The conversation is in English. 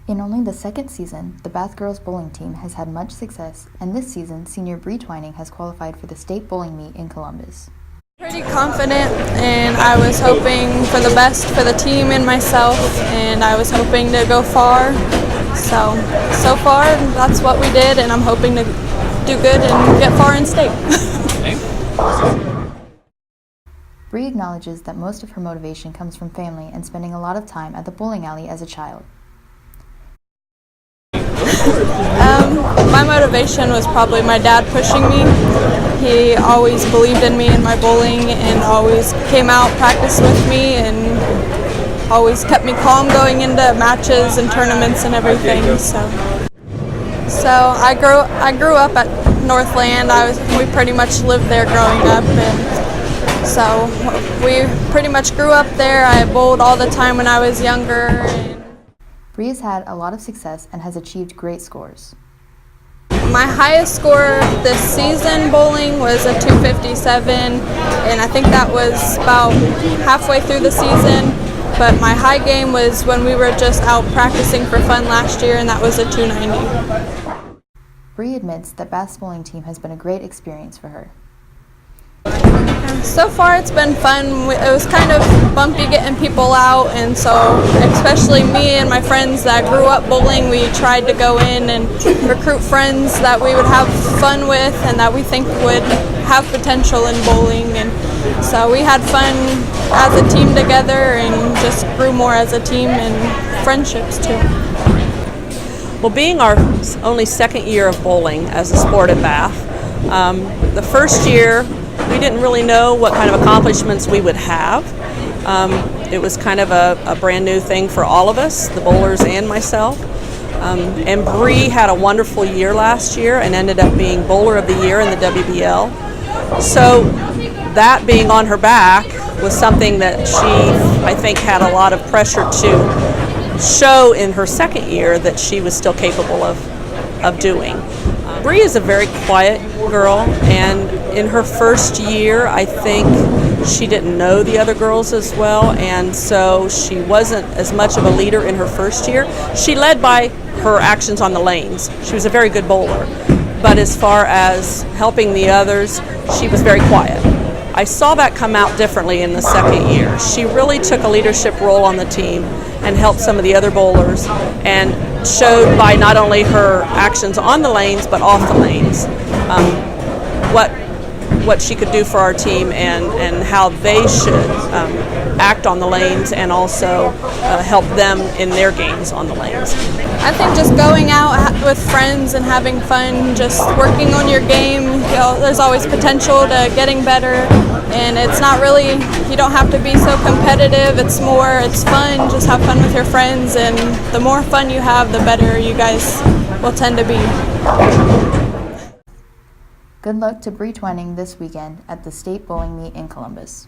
In only the second season, the Bath girls bowling team has had much success, and this season, senior Bry Twining has qualified for the state bowling meet in Columbus. Pretty confident, and I was hoping for the best for the team and myself, and I was hoping to go far. So far, that's what we did, and I'm hoping to do good and get far in state. Bry acknowledges that most of her motivation comes from family and spending a lot of time at the bowling alley as a child. My motivation was probably my dad pushing me. He always believed in me and my bowling and always came out, practiced with me, and always kept me calm going into matches and tournaments and everything. So I grew up at Northland. We pretty much lived there growing up, and so we pretty much grew up there. I bowled all the time when I was younger. Bry has had a lot of success and has achieved great scores. My highest score this season bowling was a 257, and I think that was about halfway through the season. But my high game was when we were just out practicing for fun last year, and that was a 290. Bry admits that Bath's bowling team has been a great experience for her. So far it's been fun. It was kind of bumpy getting people out, and so especially me and my friends that grew up bowling, we tried to go in and recruit friends that we would have fun with and that we think would have potential in bowling, and so we had fun as a team together and just grew more as a team and friendships too. Well, being our only second year of bowling as a sport at Bath, the first year we didn't really know what kind of accomplishments we would have. It was kind of a brand new thing for all of us, the bowlers and myself. And Bry had a wonderful year last year and ended up being Bowler of the Year in the WBL. So that being on her back was something that she, I think, had a lot of pressure to show in her second year that she was still capable of doing. Bry is a very quiet girl, and in her first year, I think she didn't know the other girls as well, and so she wasn't as much of a leader in her first year. She led by her actions on the lanes. She was a very good bowler, but as far as helping the others, she was very quiet. I saw that come out differently in the second year. She really took a leadership role on the team and helped some of the other bowlers, and showed by not only her actions on the lanes but off the lanes what she could do for our team and how they should act on the lanes and also help them in their games on the lanes. I think just going out with friends and having fun, just working on your game, there's always potential to getting better, and it's not really, you don't have to be so competitive, it's fun, just have fun with your friends, and the more fun you have, the better you guys will tend to be. Good luck to Bry Twining this weekend at the state bowling meet in Columbus.